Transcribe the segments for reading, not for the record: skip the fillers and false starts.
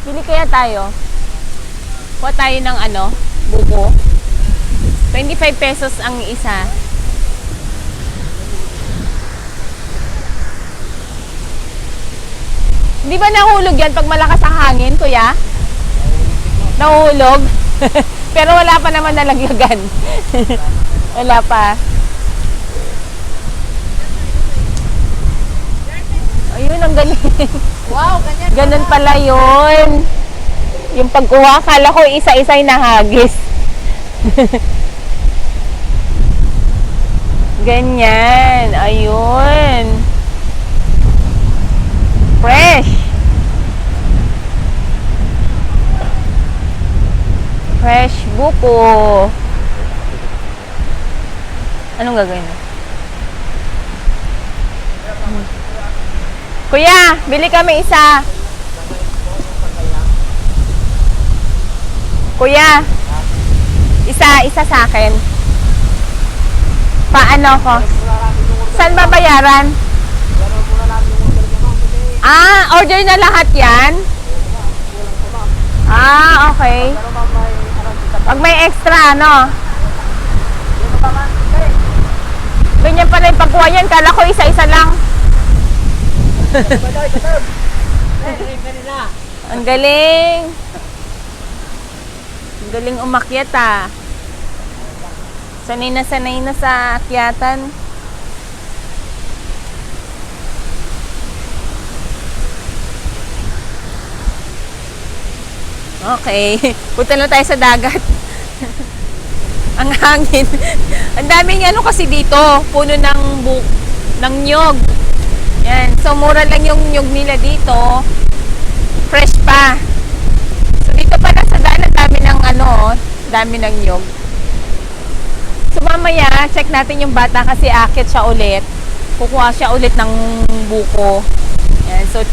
Bili kaya tayo? Kuha tayo ng ano, buko. 25 pesos ang isa. Hindi ba nahulog yan pag malakas ang hangin, kuya? Nahulog? Pero wala pa naman nalaglagan. Wala pa. Ayun, ang galing. Wow, ganyan. Ganun pala yun. Yung pagkuha, akala ko isa-isa'y nahagis. Ganyan. Ayun. Fresh. Fresh buko. Anong gagawin mo? Kuya, bili kami isa. Kuya, isa sa akin. Paano ko? Saan babayaran? Order na lahat yan? Okay. Pag may extra, ano? Ganyan pala yung pagkuha yan. Kala ko isa-isa lang. Ang galing. Ang galing umakyat ah. Sanay na sa akyatan. Okay. Punta na tayo sa dagat. Ang hangin. Ang daming ano kasi dito. Puno ng nyog. Yan. So, mura lang yung nyog nila dito. Fresh pa. So, dito pala sa daan, dami ng nyog. So, mamaya, check natin yung bata kasi akit siya ulit. Kukuha siya ulit ng buko. Yan. So,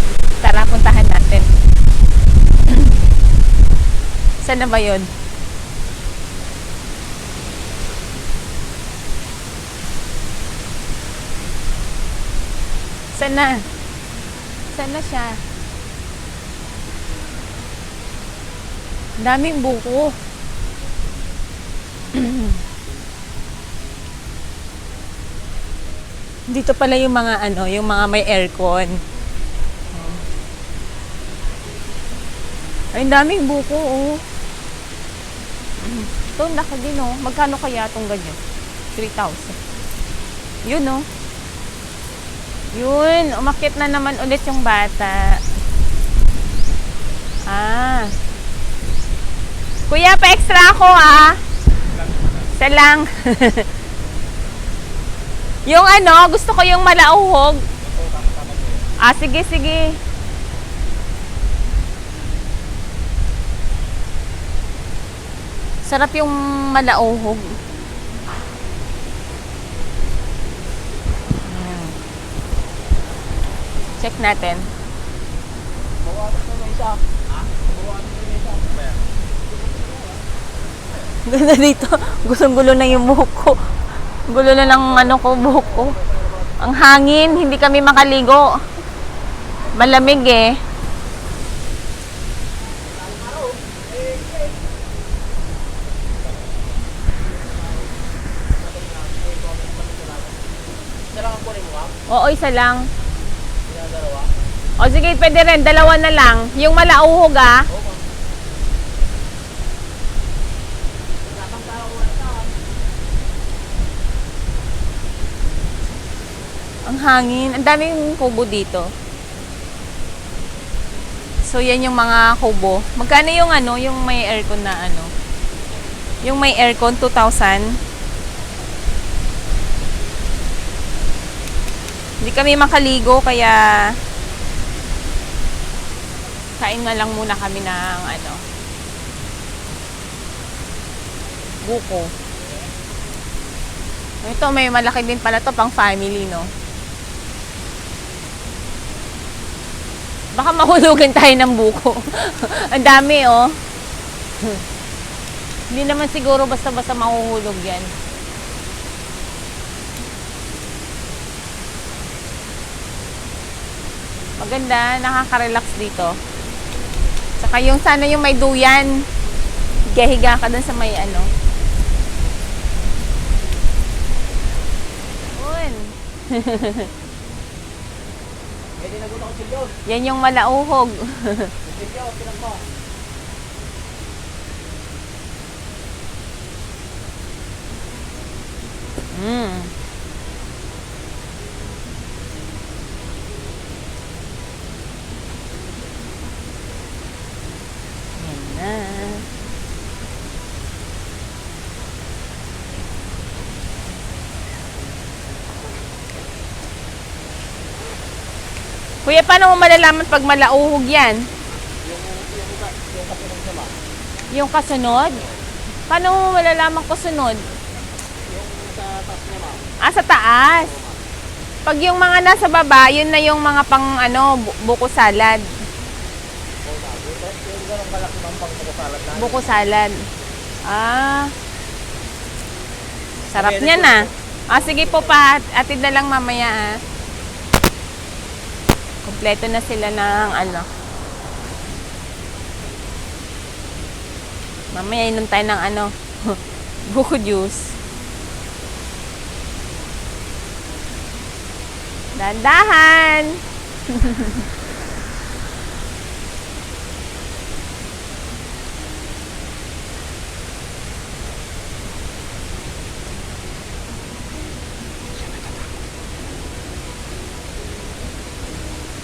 tara, puntahan natin. Saan na ba yun? Saan na? Saan na siya? Daming buko. Dito pala yung mga yung mga may aircon. Ay, daming buko, oh. Ito, laki din, oh. Magkano kaya itong ganyan? 3,000. Yun, oh. Yun, umakyat na naman ulit yung bata. Kuya, pa-extra ako, Isa lang. Yung gusto ko yung malauhog. Sige, sige. Sarap yung malauhog. Check natin. Ganda dito. Gustong-gulo na yung buhok ko. Gulo na ng buhok ko. Ang hangin, hindi kami makaligo. Malamig eh. Oo, isa lang. O sige, pwede rin. Dalawa na lang. Yung malauhog Ang hangin. Ang daming kubo dito. So, yan yung mga kubo. Magkano yung yung may aircon na Yung may aircon, 2,000. Hindi kami makaligo, kaya kain na lang muna kami ng buko. Ito, may malaki din pala to pang family, no? Baka mahulugan tayo ng buko. Ang dami, oh. Hindi naman siguro basta-basta mahuhulog yan. Maganda, nakaka-relax dito. Saka yung sana yung may duyan. Higa-higa ka dun sa may ano. Yun. Pwede nagulat ko silyo. Yan yung malauhog. Silyo, pinag mo. Mm. Yan na. Kuya, paano mo malalaman pag malauhog yan? Yung kasunod? Paano mo malalaman kasunod? Yung sa taas niya, ma'am. Ah, sa taas. Pag yung mga nasa baba, yun na yung mga pang ano, buko salad. Yung ganun kalaki ma'am pang bukasalat na. Buko salad. Ah. Sarap niyan ah. Ah, sige po pa. Atid na lang mamaya ah. Kompleto na sila ng ano. Mamaya inom tayo ng ano. Buko juice. Dandahan.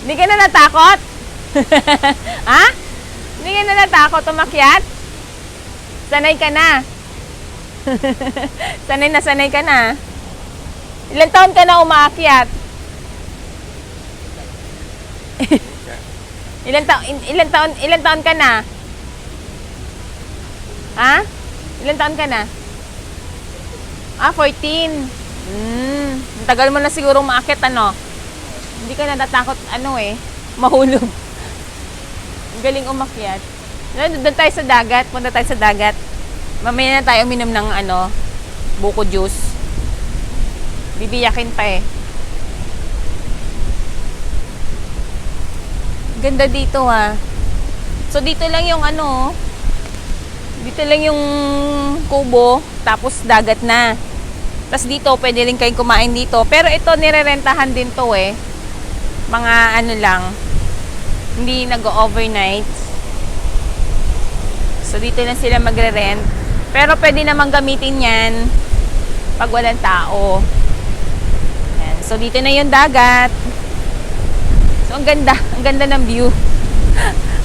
Hindi ka na natakot? Ha? Hindi ka na natakot umakyat? Sanay ka na. sanay ka na. Ilang taon ka na umaakyat? Ilang taon ka na? Ha? Ilang taon ka na? Ah, 14. Ang tagal mo na siguro umaakyat ano? Hindi ka natatakot ano eh, mahulog. Ang galing umakyat. Doon tayo sa dagat, punta tayo sa dagat. Mamaya na tayo uminom ng ano, buko juice. Bibiyakin pa eh. Ganda dito ha. So dito lang yung ano, dito lang yung kubo, tapos dagat na. Tapos dito, pwede rin kayong kumain dito. Pero ito, nirerentahan din to eh. Mga ano lang, hindi nag-overnight. So dito na sila magre-rent. Pero pwede namang gamitin yan pag walang tao. Yan. So dito na yung dagat. So ang ganda ng view.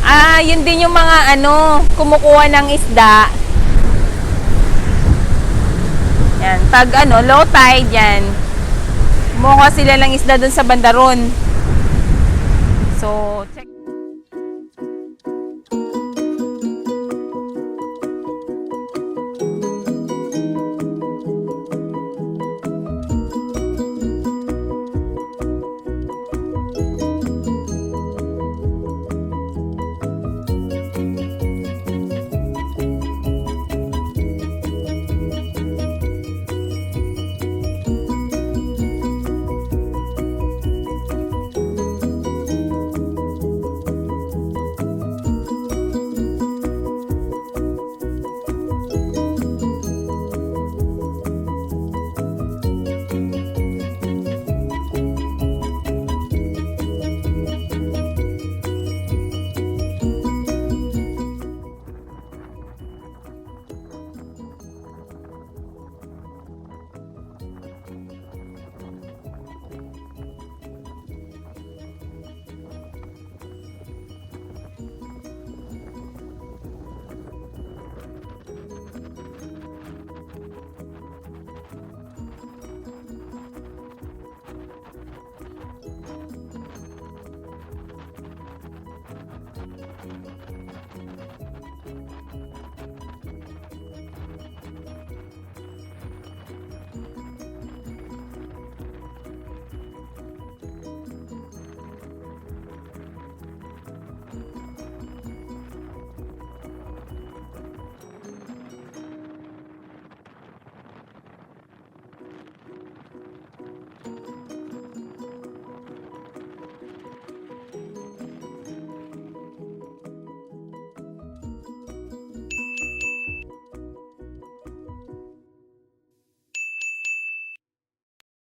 Ah, yun din yung mga ano, kumukuha ng isda. Yan, pag ano, low tide yan. Kumukuha sila ng isda dun sa bandaron. So,